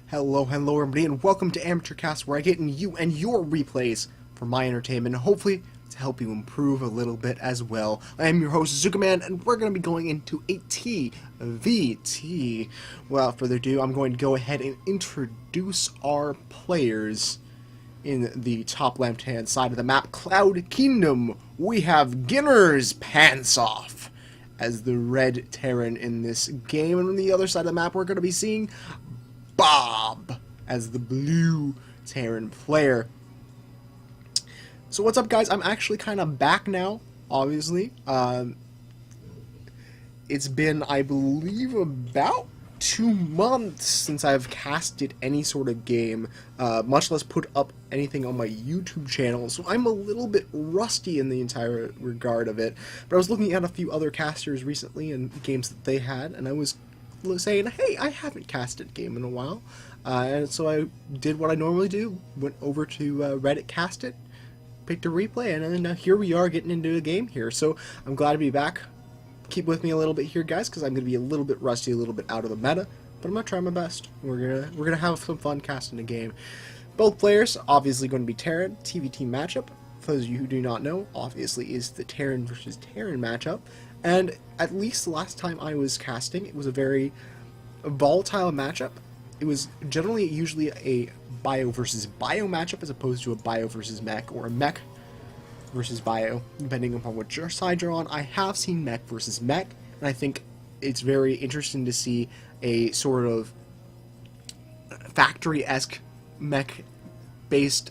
Hello, everybody, and welcome to AmateurCast, where I get in you and your replays for my entertainment, and hopefully to help you improve a little bit as well. I am your host, ZookaMan, and we're going to be going into a TVT. Without further ado, I'm going to go ahead and introduce our players. In the top left-hand side of the map, Cloud Kingdom, we have Ginners PantsOff as the red Terran in this game, and on the other side of the map, we're going to be seeing Bob as the blue Terran player. So what's up, guys? I'm actually kind of back now, obviously. It's been, I believe, about 2 months since I've casted any sort of game, much less put up anything on my YouTube channel, so I'm a little bit rusty in the entire regard of it. But I was looking at a few other casters recently and games that they had, and I was saying, hey, I haven't casted a game in a while, and so I did what I normally do, went over to Reddit, cast it, picked a replay, and then here we are getting into a game here. So I'm glad to be back. Keep with me a little bit here, guys, because I'm going to be a little bit rusty, a little bit out of the meta, but I'm going to try my best. We're gonna have some fun casting a game. Both players obviously going to be Terran. TVT matchup, for those of you who do not know, obviously is the Terran versus Terran matchup. And at least the last time I was casting, it was a very volatile matchup. It was generally usually a bio versus bio matchup as opposed to a bio versus mech or a mech versus bio, depending upon which side you're on. I have seen mech versus mech, and I think it's very interesting to see a sort of factory-esque mech-based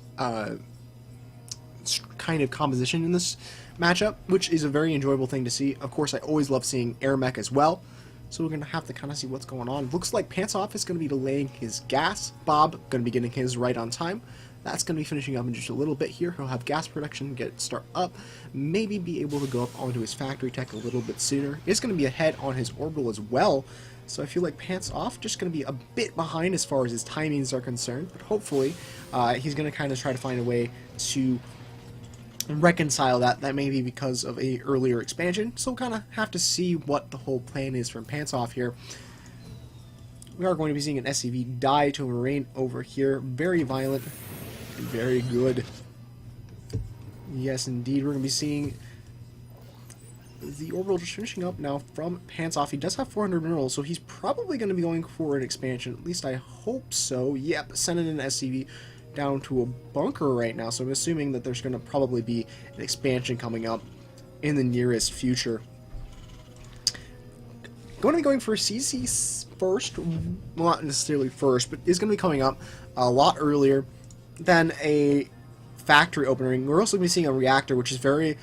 kind of composition in this matchup, which is a very enjoyable thing to see. Of course, I always love seeing air mech as well, so we're going to have to kind of see what's going on. Looks like PantsOff is going to be delaying his gas. Bob going to be getting his right on time. That's going to be finishing up in just a little bit here. He'll have gas production start up, maybe be able to go up onto his factory tech a little bit sooner. He's going to be ahead on his orbital as well, so I feel like PantsOff just going to be a bit behind as far as his timings are concerned, but hopefully he's going to kind of try to find a way to reconcile that. That may be because of a earlier expansion, so we'll kind of have to see what the whole plan is from PantsOff here. We are going to be seeing an SCV die to a Marine over here. Very violent and very good. Yes, indeed. We're going to be seeing the orbital just finishing up now from PantsOff. He does have 400 minerals, so he's probably going to be going for an expansion. At least I hope so. Yep, sending an SCV down to a bunker right now, so I'm assuming that there's going to probably be an expansion coming up in the nearest future. Going to be going for CC first, well, not necessarily first, but is going to be coming up a lot earlier than a factory opening. We're also going to be seeing a reactor, which is very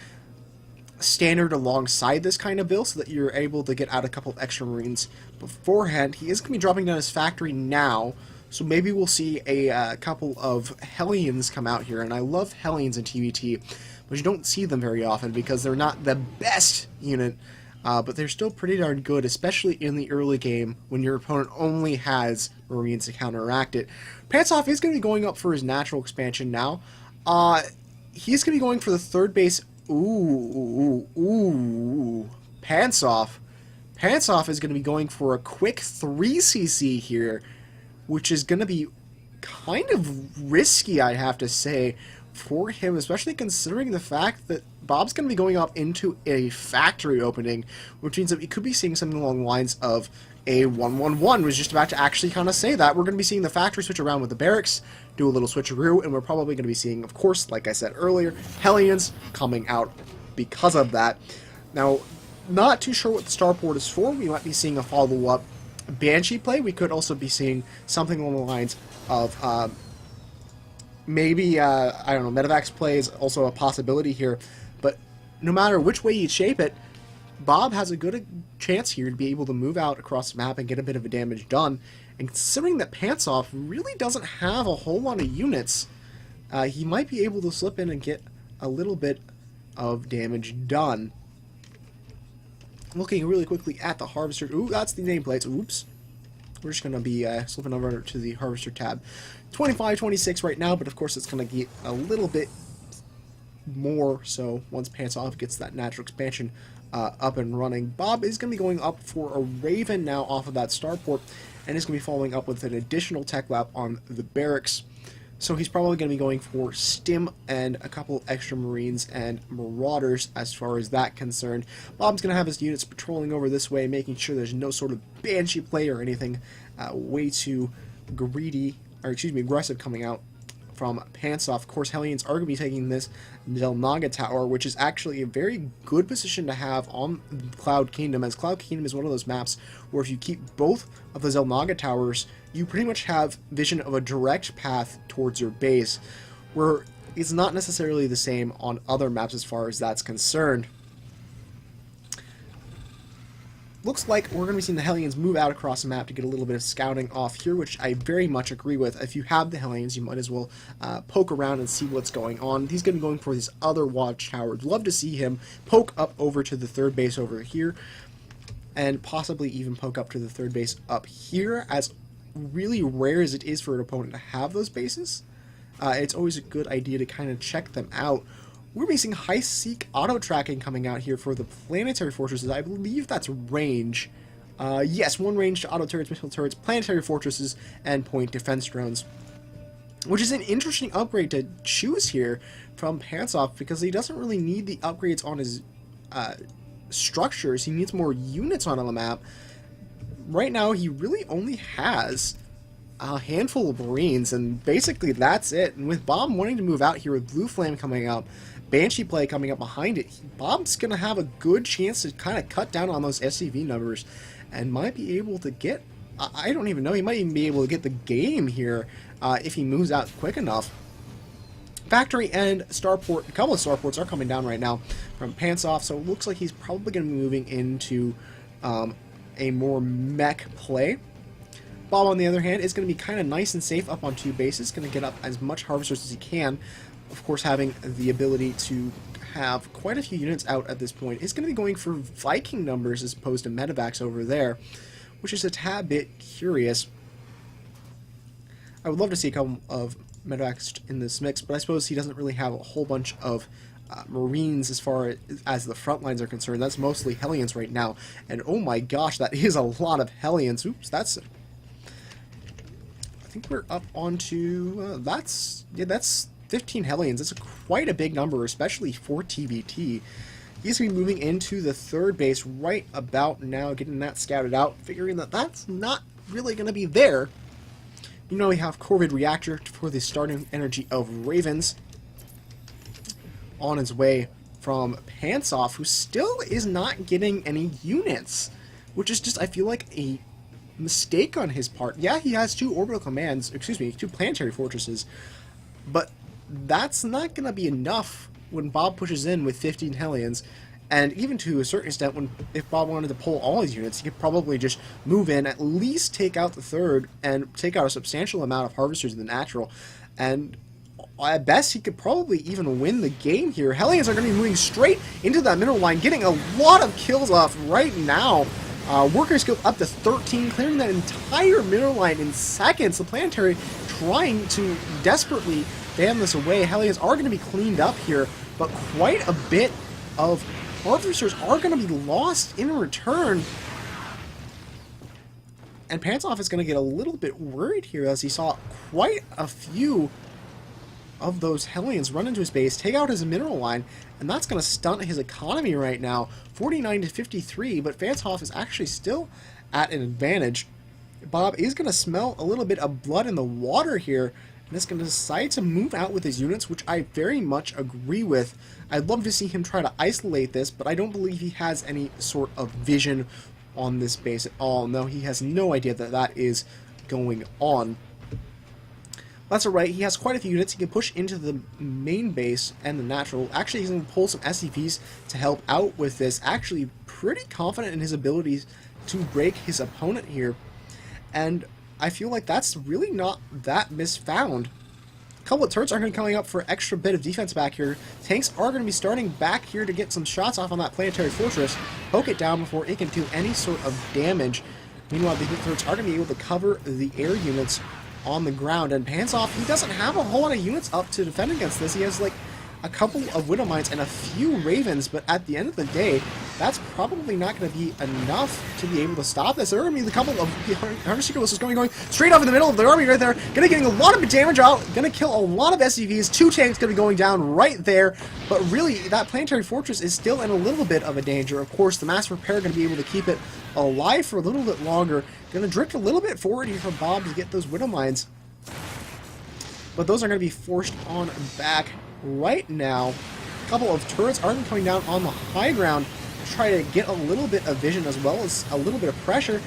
standard alongside this kind of build, so that you're able to get out a couple of extra Marines beforehand. He is going to be dropping down his factory now, so maybe we'll see a couple of Hellions come out here, and I love Hellions in TVT, but you don't see them very often because they're not the best unit, but they're still pretty darn good, especially in the early game when your opponent only has Marines to counteract it. PantsOff is going to be going up for his natural expansion now. He's going to be going for the third base. Ooh. PantsOff. PantsOff is going to be going for a quick 3cc here, which is going to be kind of risky, I have to say, for him, especially considering the fact that Bob's going to be going up into a factory opening, which means that we could be seeing something along the lines of a 1-1-1. Was just about to actually kind of say that. We're going to be seeing the factory switch around with the barracks, do a little switcheroo, and we're probably going to be seeing, of course, like I said earlier, Hellions coming out because of that. Now, not too sure what the starport is for. We might be seeing a follow-up Banshee play. We could also be seeing something along the lines of maybe, I don't know, Medivacs play is also a possibility here, but no matter which way you shape it, Bob has a good chance here to be able to move out across the map and get a bit of a damage done, and considering that PantsOff really doesn't have a whole lot of units, he might be able to slip in and get a little bit of damage done. Looking really quickly at the Harvester. Ooh, that's the nameplates. Oops. We're just going to be slipping over to the Harvester tab. 25, 26 right now, but of course it's going to get a little bit more so once PantsOff gets that natural expansion up and running. Bob is going to be going up for a Raven now off of that starport, and is going to be following up with an additional tech lab on the barracks. So he's probably going to be going for Stim and a couple extra Marines and Marauders as far as that concerned. Bob's going to have his units patrolling over this way, making sure there's no sort of Banshee play or anything way too greedy, or excuse me, aggressive coming out from PantsOff. Of course, Hellions are going to be taking this Zelnaga Tower, which is actually a very good position to have on Cloud Kingdom, as Cloud Kingdom is one of those maps where if you keep both of the Zelnaga Towers, you pretty much have vision of a direct path towards your base, where it's not necessarily the same on other maps as far as that's concerned. Looks like we're going to be seeing the Hellions move out across the map to get a little bit of scouting off here, which I very much agree with. If you have the Hellions, you might as well poke around and see what's going on. He's going to be going for these other watchtowers. Love to see him poke up over to the third base over here, and possibly even poke up to the third base up here, as really rare as it is for an opponent to have those bases. It's always a good idea to kind of check them out. We're seeing high-seek auto-tracking coming out here for the planetary fortresses. I believe that's range. Yes, one range to auto turrets, missile turrets, planetary fortresses, and point defense drones. Which is an interesting upgrade to choose here from PantsOff, because he doesn't really need the upgrades on his structures. He needs more units on the map. Right now, he really only has a handful of Marines, and basically that's it. And with Bob wanting to move out here, with Blue Flame coming up, Banshee play coming up behind it, Bob's going to have a good chance to kind of cut down on those SCV numbers, and might be able to get, I don't even know, he might even be able to get the game here if he moves out quick enough. Factory and starport, a couple of starports are coming down right now from PantsOff, so it looks like he's probably going to be moving into a more mech play. Bob, on the other hand, is going to be kind of nice and safe up on two bases, going to get up as much harvesters as he can. Of course, having the ability to have quite a few units out at this point, is going to be going for Viking numbers as opposed to medevacs over there, which is a tad bit curious. I would love to see a couple of medevacs in this mix, but I suppose he doesn't really have a whole bunch of Marines as far as the front lines are concerned. That's mostly Hellions right now, and oh my gosh, that is a lot of Hellions. Oops, that's... I think we're up onto... that's 15 Hellions. That's quite a big number, especially for TBT. He's going to be moving into the third base right about now, getting that scouted out, figuring that that's not really going to be there. You know, we have Corvid Reactor for the starting energy of Ravens on his way from PantsOff, who still is not getting any units, which is just, I feel like, a mistake on his part. Yeah, he has two orbital commands, excuse me, two planetary fortresses, but that's not going to be enough when Bob pushes in with 15 Hellions. And even to a certain extent, if Bob wanted to pull all his units, he could probably just move in, at least take out the third, and take out a substantial amount of harvesters in the natural. And at best, he could probably even win the game here. Hellions are going to be moving straight into that mineral line, getting a lot of kills off right now. Worker skill up to 13, clearing that entire mineral line in seconds. The planetary trying to desperately ban this away. Hellions are going to be cleaned up here, but quite a bit of harvesters are going to be lost in return. And PantsOff is going to get a little bit worried here, as he saw quite a few of those Hellions run into his base, take out his mineral line, and that's going to stunt his economy right now. 49 to 53, but PantsOff is actually still at an advantage. Bob is going to smell a little bit of blood in the water here, and is going to decide to move out with his units, which I very much agree with. I'd love to see him try to isolate this, but I don't believe he has any sort of vision on this base at all. No, he has no idea that that is going on. That's alright, he has quite a few units. He can push into the main base and the natural. Actually, he's going to pull some SCVs to help out with this. Actually, pretty confident in his abilities to break his opponent here. And I feel like that's really not that misfound. A couple of turrets are going to be coming up for extra bit of defense back here. Tanks are going to be starting back here to get some shots off on that planetary fortress. Poke it down before it can do any sort of damage. Meanwhile, the turrets are going to be able to cover the air units on the ground. And PantsOff, he doesn't have a whole lot of units up to defend against this. He has like a couple of Widow Mines and a few Ravens, but at the end of the day, that's probably not going to be enough to be able to stop this. There are going to be a couple of Hunter Seeker Missiles going straight off in the middle of the army right there, going to be getting a lot of damage out, going to kill a lot of SCVs, 2 tanks going to be going down right there, but really, that Planetary Fortress is still in a little bit of a danger. Of course, the Mass Repair going to be able to keep it alive for a little bit longer, going to drift a little bit forward here for Bob to get those Widow Mines, but those are going to be forced on back right now. A couple of turrets are coming down on the high ground to try to get a little bit of vision as well as a little bit of pressure.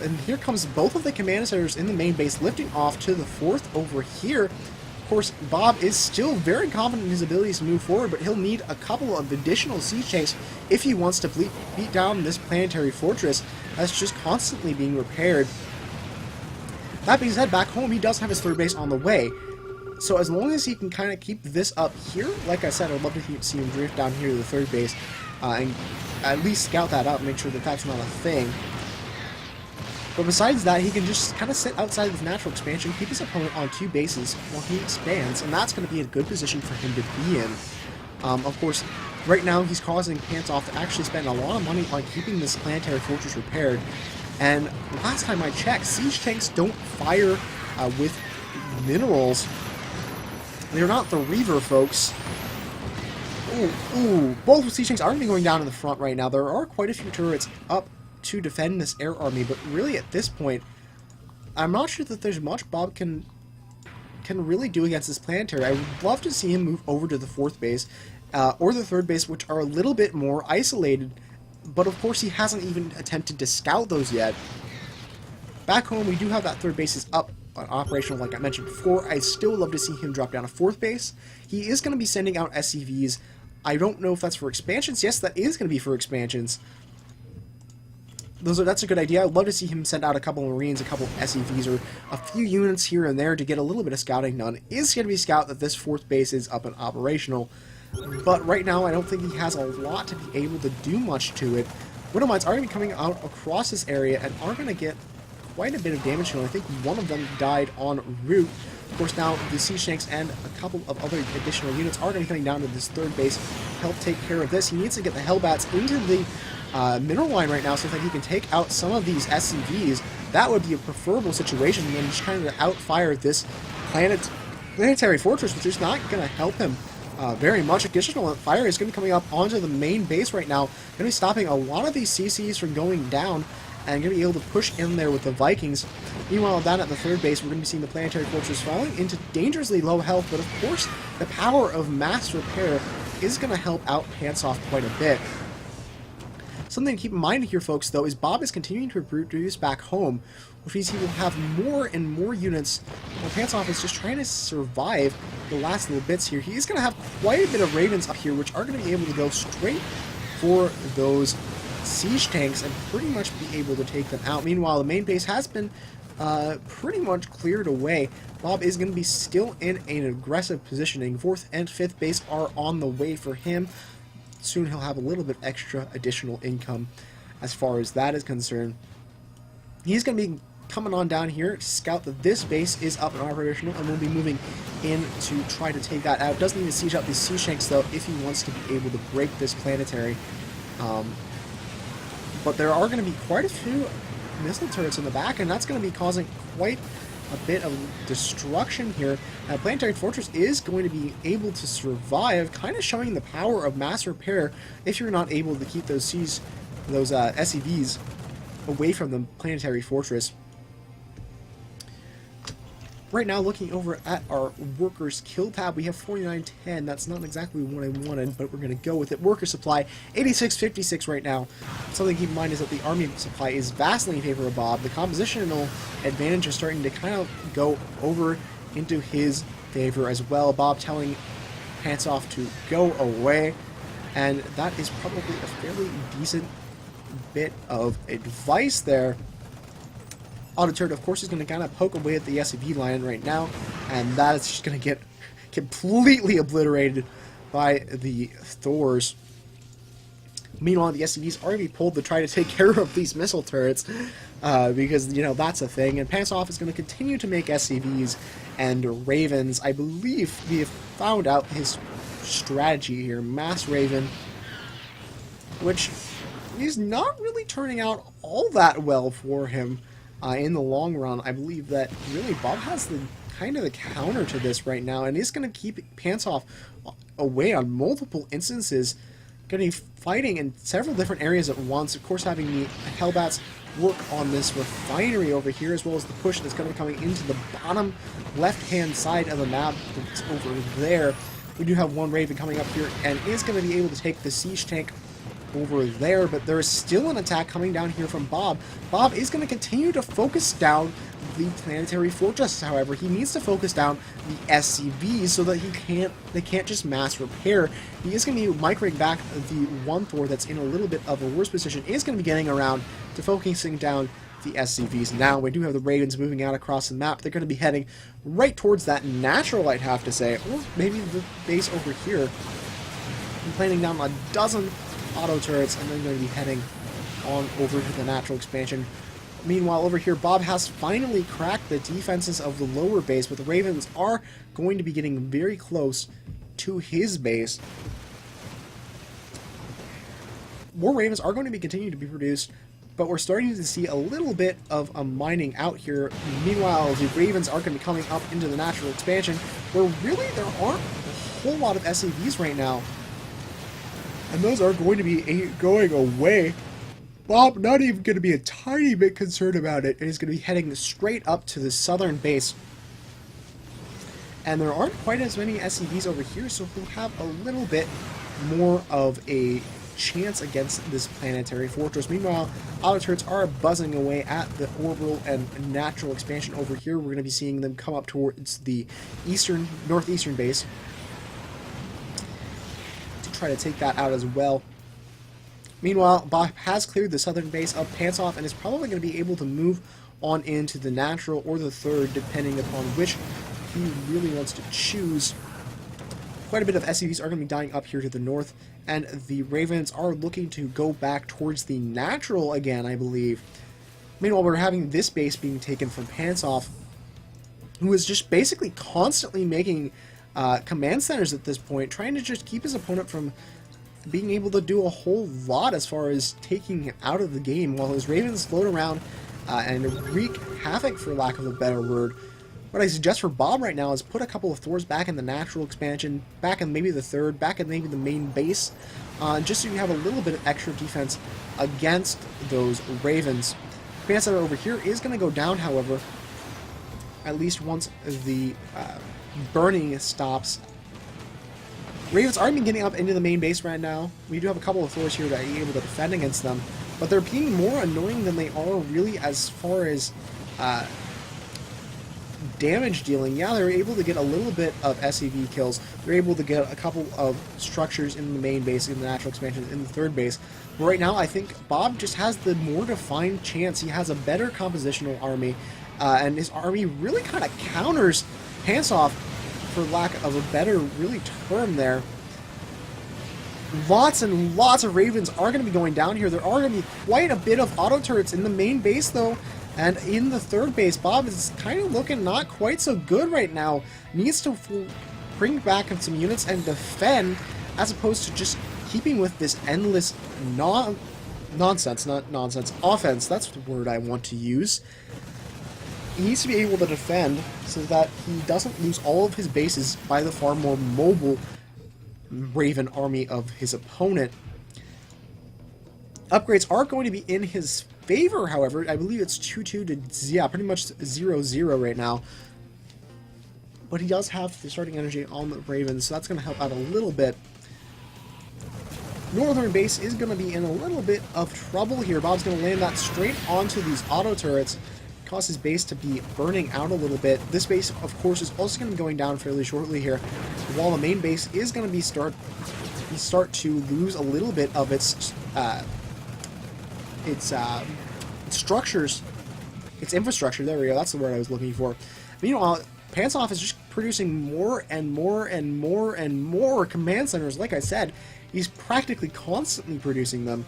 And here comes both of the command centers in the main base lifting off to the 4th over here. Of course, Bob is still very confident in his abilities to move forward, but he'll need a couple of additional siege tanks if he wants to beat down this planetary fortress that's just constantly being repaired. That being said, back home he does have his 3rd base on the way. So as long as he can kind of keep this up here, like I said, I'd love to see him drift down here to the 3rd base and at least scout that out, make sure that that's not a thing. But besides that, he can just kind of sit outside of natural expansion, keep his opponent on 2 bases while he expands, and that's going to be a good position for him to be in. Of course, right now he's causing PantsOff to actually spend a lot of money on keeping this planetary fortress repaired. And last time I checked, siege tanks don't fire with minerals. They're not the Reaver, folks. Ooh, both siege tanks are going to be going down in the front right now. There are quite a few turrets up to defend this air army, but really at this point, I'm not sure that there's much Bob can really do against this planetary. I would love to see him move over to the 4th base, or the 3rd base, which are a little bit more isolated, but of course he hasn't even attempted to scout those yet. Back home, we do have that 3rd base is up operational, like I mentioned before. I still love to see him drop down a 4th base. He is going to be sending out SCVs. I don't know if that's for expansions. Yes, that is going to be for expansions. That's a good idea. I'd love to see him send out a couple of Marines, a couple of SCVs, or a few units here and there to get a little bit of scouting done. It is going to be scout that this 4th base is up and operational, but right now I don't think he has a lot to be able to do much to it. Widow Mines are going to be coming out across this area and are going to get quite a bit of damage. I think one of them died en route. Of course, now the siege tanks and a couple of other additional units are going to be coming down to this 3rd base to help take care of this. He needs to get the Hellbats into the mineral line right now so that he can take out some of these SCVs. That would be a preferable situation than just trying to outfire this planetary fortress, which is not going to help him very much. Additional fire is going to be coming up onto the main base right now, going to be stopping a lot of these CCs from going down, and going to be able to push in there with the Vikings. Meanwhile, down at the 3rd base, we're going to be seeing the planetary fortress falling into dangerously low health, but of course, the power of mass repair is going to help out PantsOff quite a bit. Something to keep in mind here, folks, though, is Bob is continuing to reduce back home, which means he will have more and more units, while PantsOff is just trying to survive the last little bits here. He's going to have quite a bit of Ravens up here, which are going to be able to go straight for those siege tanks and pretty much be able to take them out. Meanwhile, the main base has been pretty much cleared away. Bob is going to be still in an aggressive positioning. 4th and 5th base are on the way for him. Soon he'll have a little bit extra additional income as far as that is concerned. He's going to be coming on down here to scout that this base is up and operational, and we'll be moving in to try to take that out. Doesn't even siege out these siege tanks, though, if he wants to be able to break this planetary. But there are going to be quite a few missile turrets in the back, and that's going to be causing quite a bit of destruction here. Planetary Fortress is going to be able to survive, kind of showing the power of mass repair if you're not able to keep those SCVs away from the Planetary Fortress. Right now, looking over at our workers kill tab, we have 4910. That's not exactly what I wanted, but we're going to go with it. Worker supply, 8656 right now. Something to keep in mind is that the army supply is vastly in favor of Bob. The compositional advantage is starting to kind of go over into his favor as well. Bob telling PantsOff to go away, and that is probably a fairly decent bit of advice there. Autoturret, of course, is going to kind of poke away at the SCV line right now, and that is just going to get completely obliterated by the Thors. Meanwhile, the SCVs are going to be pulled to try to take care of these missile turrets, because, you know, that's a thing. And PantsOff is going to continue to make SCVs and Ravens. I believe we have found out his strategy here. Mass Raven, which is not really turning out all that well for him in the long run. I believe that really Bob has the kind of the counter to this right now, and is going to keep PantsOff away on multiple instances, going to be fighting in several different areas at once. Of course, having the Hellbats work on this refinery over here, as well as the push that's going to be coming into the bottom left-hand side of the map that's over there. We do have one Raven coming up here, and is going to be able to take the siege tank over there, but there is still an attack coming down here from Bob. Bob is going to continue to focus down the planetary fortress. However, he needs to focus down the SCVs so that they can't just mass repair. He is going to be microing back the one Thor that's in a little bit of a worse position. Is going to be getting around to focusing down the SCVs. Now we do have the Ravens moving out across the map. They're going to be heading right towards that natural, I'd have to say, or maybe the base over here. I'm planning down a dozen auto turrets, and then going to be heading on over to the natural expansion. Meanwhile, over here, Bob has finally cracked the defenses of the lower base, but the Ravens are going to be getting very close to his base. More Ravens are going to be continuing to be produced, but we're starting to see a little bit of a mining out here. Meanwhile, the Ravens are going to be coming up into the natural expansion, where really there aren't a whole lot of SCVs right now. And those are going to be going away. Bob, not even going to be a tiny bit concerned about it, and is going to be heading straight up to the southern base. And there aren't quite as many SCVs over here, so he'll have a little bit more of a chance against this planetary fortress. Meanwhile, auto turrets are buzzing away at the orbital and natural expansion over here. We're going to be seeing them come up towards the northeastern base to try to take that out as well. Meanwhile, Bob has cleared the southern base of PantsOff and is probably going to be able to move on into the natural or the third, depending upon which he really wants to choose. Quite a bit of SCVs are going to be dying up here to the north, and the Ravens are looking to go back towards the natural again, I believe. Meanwhile, we're having this base being taken from PantsOff, who is just basically constantly making command centers at this point, trying to just keep his opponent from being able to do a whole lot as far as taking him out of the game, while his Ravens float around and wreak havoc, for lack of a better word. What I suggest for Bob right now is put a couple of Thors back in the natural expansion, back in maybe the third, back in maybe the main base, just so you have a little bit of extra defense against those Ravens. Command center over here is going to go down, however, at least once the burning stops. Ravens are getting up into the main base right now. We do have a couple of Thors here that are able to defend against them, but they're being more annoying than they are really as far as damage dealing. Yeah, they're able to get a little bit of SCV kills. They're able to get a couple of structures in the main base, in the natural expansion, in the third base. But right now, I think Bob just has the more defined chance. He has a better compositional army, and his army really kind of counters PantsOff, for lack of a better really term there. Lots and lots of Ravens are going to be going down here. There are going to be quite a bit of auto turrets in the main base, though, and in the third base. Bob is kind of looking not quite so good right now. Needs to bring back some units and defend, as opposed to just keeping with this endless offense. That's the word I want to use. He needs to be able to defend so that he doesn't lose all of his bases by the far more mobile Raven army of his opponent. Upgrades are going to be in his favor, however. I believe it's 2-2 to, yeah, pretty much 0-0 right now. But he does have the starting energy on the Ravens, so that's going to help out a little bit. Northern base is going to be in a little bit of trouble here. Bob's going to land that straight onto these auto turrets. Cause his base to be burning out a little bit. This base, of course, is also going to be going down fairly shortly here, while the main base is going to be start to lose a little bit of its structures, its infrastructure. There we go. That's the word I was looking for. Meanwhile, PantsOff is just producing more and more and more and more command centers. Like I said, he's practically constantly producing them,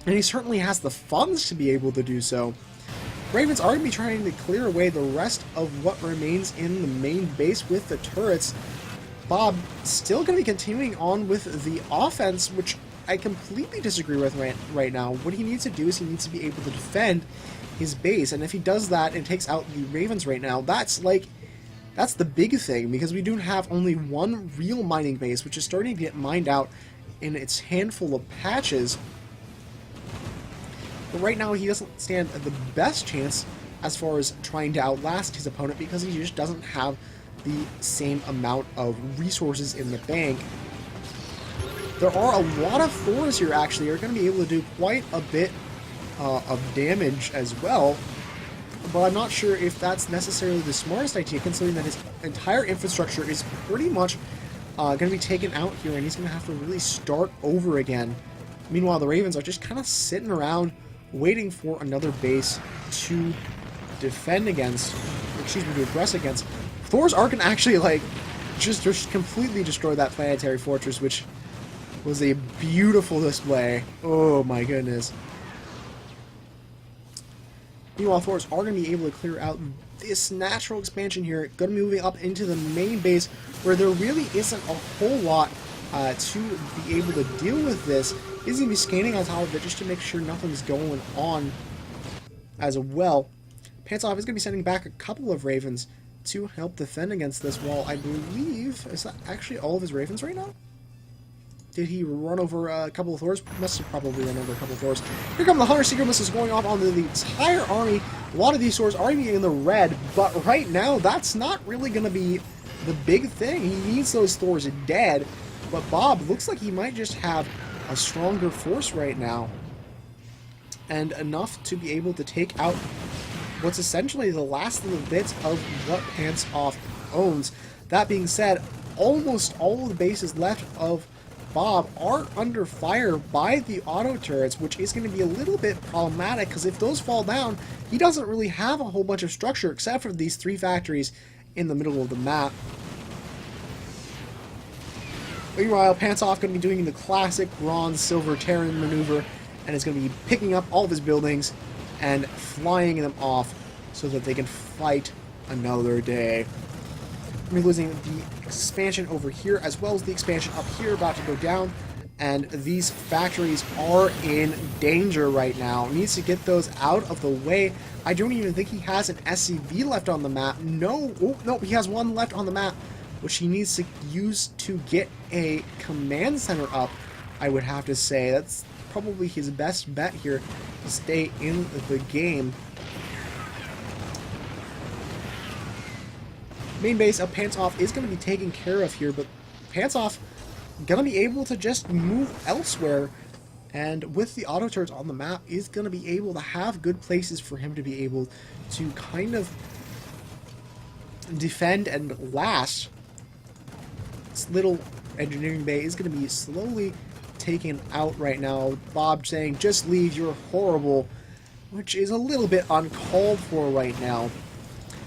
and he certainly has the funds to be able to do so. Ravens are going to be trying to clear away the rest of what remains in the main base with the turrets. Bob still going to be continuing on with the offense, which I completely disagree with right now. What he needs to do is he needs to be able to defend his base, and if he does that and takes out the Ravens right now, that's the big thing, because we do have only one real mining base, which is starting to get mined out in its handful of patches. But right now he doesn't stand the best chance as far as trying to outlast his opponent, because he just doesn't have the same amount of resources in the bank. There are a lot of Thors here actually are going to be able to do quite a bit of damage as well, but I'm not sure if that's necessarily the smartest idea, considering that his entire infrastructure is pretty much going to be taken out here, and he's going to have to really start over again. Meanwhile, the Ravens are just kind of sitting around waiting for another base to defend against, excuse me, to aggress against. Thors are going to actually, like, just completely destroy that planetary fortress, which was a beautiful display. Oh my goodness. Meanwhile, Thors are going to be able to clear out this natural expansion here, going to be moving up into the main base, where there really isn't a whole lot to be able to deal with this. He's going to be scanning on top of it just to make sure nothing's going on as well. PantsOff is going to be sending back a couple of Ravens to help defend against this wall. I believe, is that actually all of his Ravens right now? Did he run over a couple of Thors? Must have probably run over a couple of Thors. Here come the Hunter Seeker missiles going off on the entire army. A lot of these Thors are in the red, but right now that's not really going to be the big thing. He needs those Thors dead, but Bob looks like he might just have a stronger force right now, and enough to be able to take out what's essentially the last little bits of what PantsOff owns. That being said, almost all of the bases left of Bob are under fire by the auto turrets, which is going to be a little bit problematic, because if those fall down, he doesn't really have a whole bunch of structure except for these 3 factories in the middle of the map. Meanwhile, PantsOff going to be doing the classic bronze silver Terran maneuver, and is going to be picking up all of his buildings and flying them off so that they can fight another day. We're losing the expansion over here, as well as the expansion up here about to go down, and these factories are in danger right now. Needs to get those out of the way. I don't even think he has an SCV left on the map. No, oh, no, he has one left on the map, which he needs to use to get a command center up, I would have to say. That's probably his best bet here to stay in the game. Main base of PantsOff is going to be taken care of here, but PantsOff going to be able to just move elsewhere, and with the auto turrets on the map is going to be able to have good places for him to be able to kind of defend and last. This little engineering bay is going to be slowly taken out right now. Bob saying, "Just leave, you're horrible," which is a little bit uncalled for right now.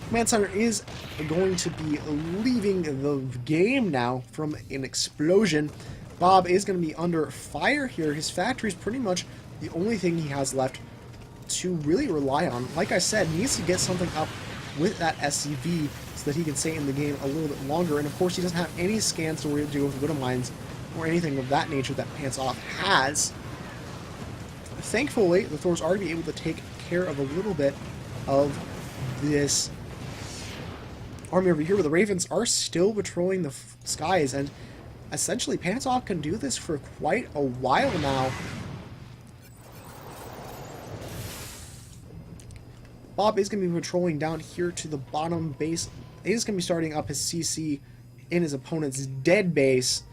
Command Center is going to be leaving the game now from an explosion. Bob is going to be under fire here. His factory is pretty much the only thing he has left to really rely on. Like I said, he needs to get something up with that SCV so that he can stay in the game a little bit longer. And of course, he doesn't have any scans to deal with Widow Mines or anything of that nature that PantsOff has. Thankfully, the Thors are going to be able to take care of a little bit of this army over here, where the Ravens are still patrolling the skies, and essentially PantsOff can do this for quite a while now. Bob is going to be patrolling down here to the bottom base. He's going to be starting up his CC in his opponent's dead base,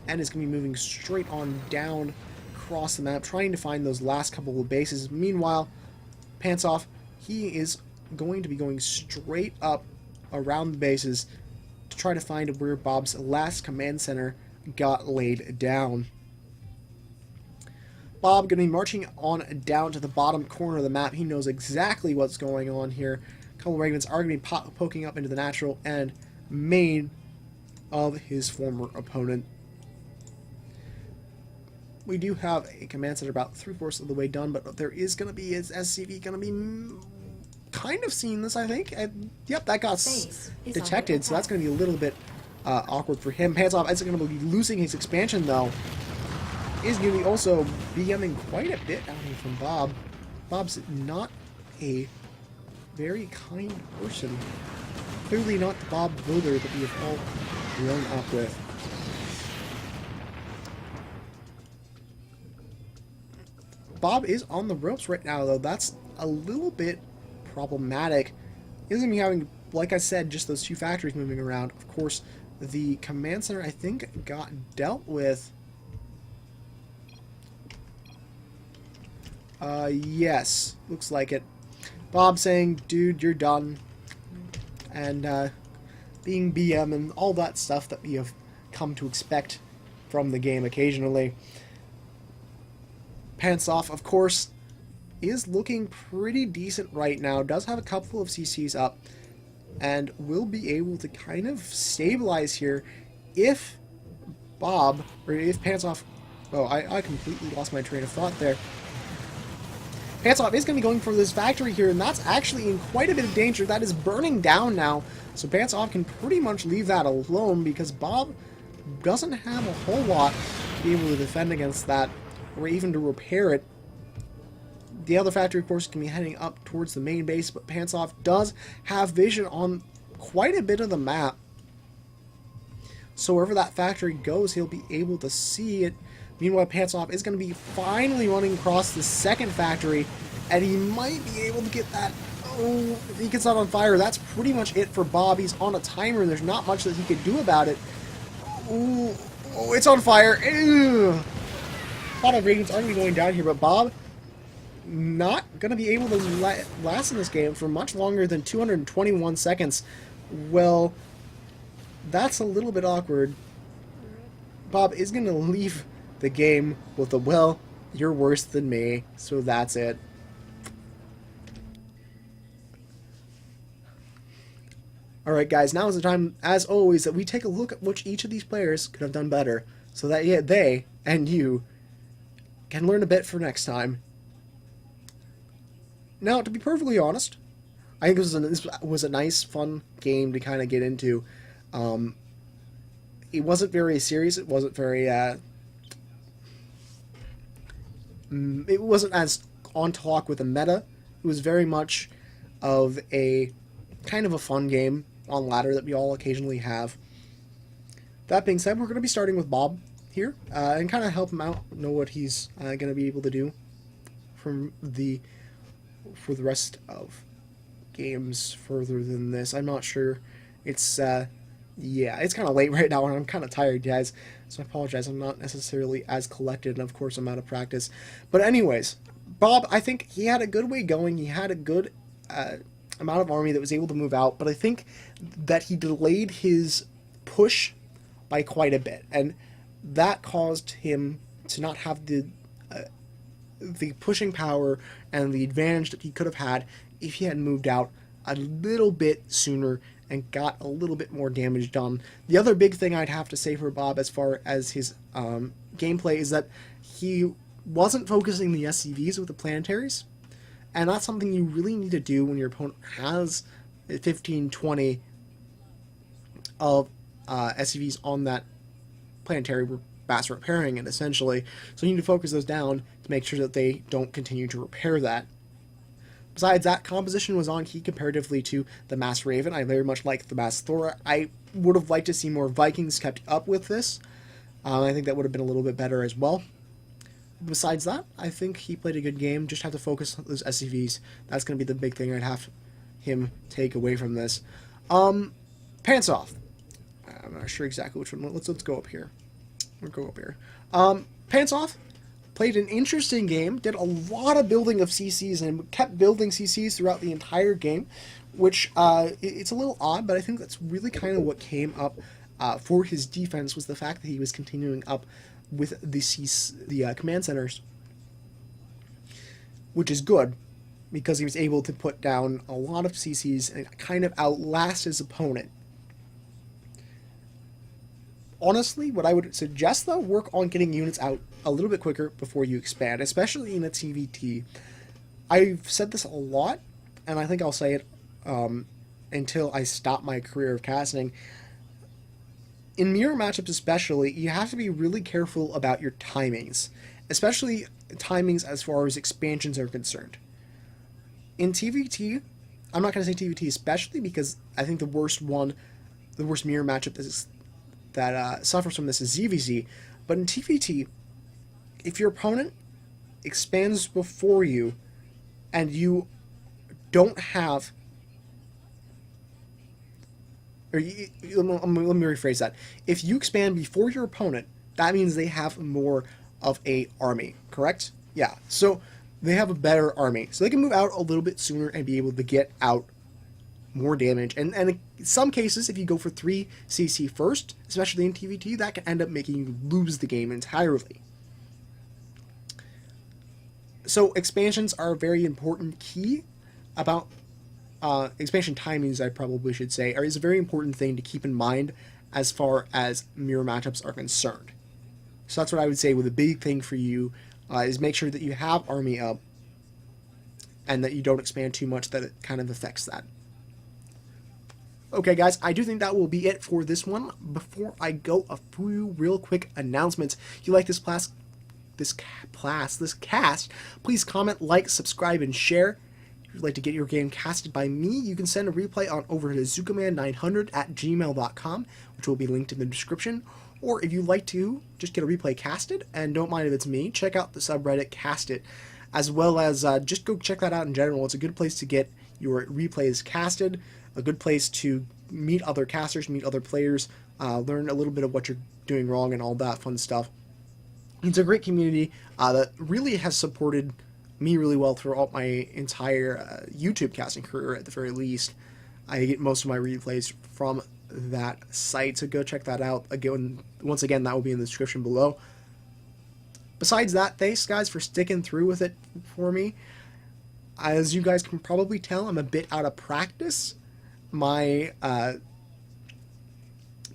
and is going to be moving straight on down across the map, trying to find those last couple of bases. Meanwhile, PantsOff, he is going to be going straight up around the bases to try to find where Bob's last command center got laid down. Bob going to be marching on down to the bottom corner of the map. He knows exactly what's going on here. A couple of Ravens are going to be poking up into the natural and main of his former opponent. We do have a command center about 3/4 of the way done, but there is going to be his SCV going to be kind of seen this, I think. Yep, that got detected, so that's going to be a little bit awkward for him. PantsOff isn't going to be losing his expansion, though. Is going to be also BMing quite a bit out here from Bob. Bob's not a very kind person. Clearly not the Bob Builder that we have all grown up with. Bob is on the ropes right now, though. That's a little bit problematic. He's going to be having, like I said, just those two factories moving around. Of course, the command center, I think, got dealt with. Yes. Looks like it. Bob saying, dude, you're done. And, being BM and all that stuff that we have come to expect from the game occasionally. PantsOff, of course, is looking pretty decent right now. Does have a couple of CCs up. And will be able to kind of stabilize here if Bob, or if PantsOff... Oh, I completely lost my train of thought there. PantsOff is going to be going for this factory here, and that's actually in quite a bit of danger. That is burning down now, so PantsOff can pretty much leave that alone because Bob doesn't have a whole lot to be able to defend against that, or even to repair it. The other factory, of course, can be heading up towards the main base, but PantsOff does have vision on quite a bit of the map. So wherever that factory goes, he'll be able to see it. Meanwhile, PantsOff is going to be finally running across the second factory, and he might be able to get that. Oh, if he gets that on fire, that's pretty much it for Bob. He's on a timer, and there's not much that he could do about it. Oh, it's on fire. Ew. A lot of ratings are going to be going down here, but Bob not going to be able to last in this game for much longer than 221 seconds. Well, that's a little bit awkward. Bob is going to leave the game with a, well, you're worse than me, so that's it. Alright guys, now is the time, as always, that we take a look at which each of these players could have done better, so that they, and you, can learn a bit for next time. Now, to be perfectly honest, I think this was a nice, fun game to kind of get into. It wasn't very serious, it wasn't very, it wasn't as on talk with the meta. It was very much of a kind of a fun game on ladder that we all occasionally have. That being said, we're going to be starting with Bob here and kind of help him out, know what he's going to be able to do for the rest of games further than this. I'm not sure. It's yeah, it's kind of late right now and I'm kind of tired, guys, so I apologize. I'm not necessarily as collected, and of course I'm out of practice. But anyways, Bob, I think he had a good way going. He had a good amount of army that was able to move out, but I think that he delayed his push by quite a bit, and that caused him to not have the pushing power and the advantage that he could have had if he had moved out a little bit sooner and got a little bit more damage done. The other big thing I'd have to say for Bob as far as his gameplay is that he wasn't focusing the SCVs with the planetaries, and that's something you really need to do when your opponent has 15, 20 of SCVs on that planetary fast repairing it, essentially. So you need to focus those down to make sure that they don't continue to repair that. Besides, that composition was on key comparatively to the Mass Raven. I very much like the Mass Thor. I would have liked to see more Vikings kept up with this. I think that would have been a little bit better as well. Besides that, I think he played a good game. Just have to focus on those SCVs. That's going to be the big thing I'd have him take away from this. PantsOff. I'm not sure exactly which one. Let's go up here. We'll go up here. PantsOff played an interesting game, did a lot of building of CCs, and kept building CCs throughout the entire game, which it's a little odd, but I think that's really kind of what came up for his defense, was the fact that he was continuing up with the command centers, which is good, because he was able to put down a lot of CCs and kind of outlast his opponent. Honestly, what I would suggest, though, work on getting units out a little bit quicker before you expand, especially in a TVT. I've said this a lot, and I think I'll say it until I stop my career of casting, in mirror matchups especially, you have to be really careful about your timings, especially timings as far as expansions are concerned. In TVT, I'm not going to say TVT especially because I think the worst mirror matchup that suffers from this is ZVZ. But in TVT, if your opponent expands before you and you don't have, let me rephrase that. If you expand before your opponent, that means they have more of a army, correct? Yeah. So they have a better army, so they can move out a little bit sooner and be able to get out more damage. And in some cases, if you go for 3 CC first, especially in TVT, that can end up making you lose the game entirely. So expansions are a very important key about expansion timings, I probably should say, is a very important thing to keep in mind as far as mirror matchups are concerned. So that's what I would say with a big thing for you is make sure that you have army up and that you don't expand too much that it kind of affects that. Okay, guys, I do think that will be it for this one. Before I go, a few real quick announcements. If you like this cast, please comment, like, subscribe, and share. If you'd like to get your game casted by me, you can send a replay on over to ZookaMan900@gmail.com, which will be linked in the description. Or if you'd like to just get a replay casted, and don't mind if it's me, check out the subreddit Cast It, as well as just go check that out in general. It's a good place to get your replays casted, a good place to meet other casters, meet other players, learn a little bit of what you're doing wrong and all that fun stuff. It's a great community that really has supported me really well throughout my entire YouTube casting career, at the very least. I get most of my replays from that site, so go check that out. Again, once again, that will be in the description below. Besides that, thanks guys for sticking through with it for me. As you guys can probably tell, I'm a bit out of practice. My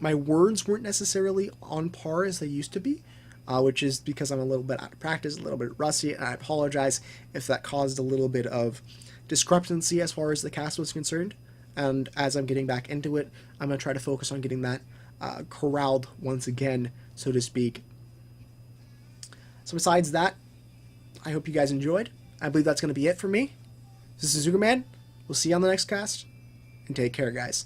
words weren't necessarily on par as they used to be, which is because I'm a little bit out of practice, a little bit rusty, and I apologize if that caused a little bit of discrepancy as far as the cast was concerned. And as I'm getting back into it, I'm going to try to focus on getting that corralled once again, so to speak. So besides that, I hope you guys enjoyed. I believe that's going to be it for me. This is ZookaMan. We'll see you on the next cast, and take care, guys.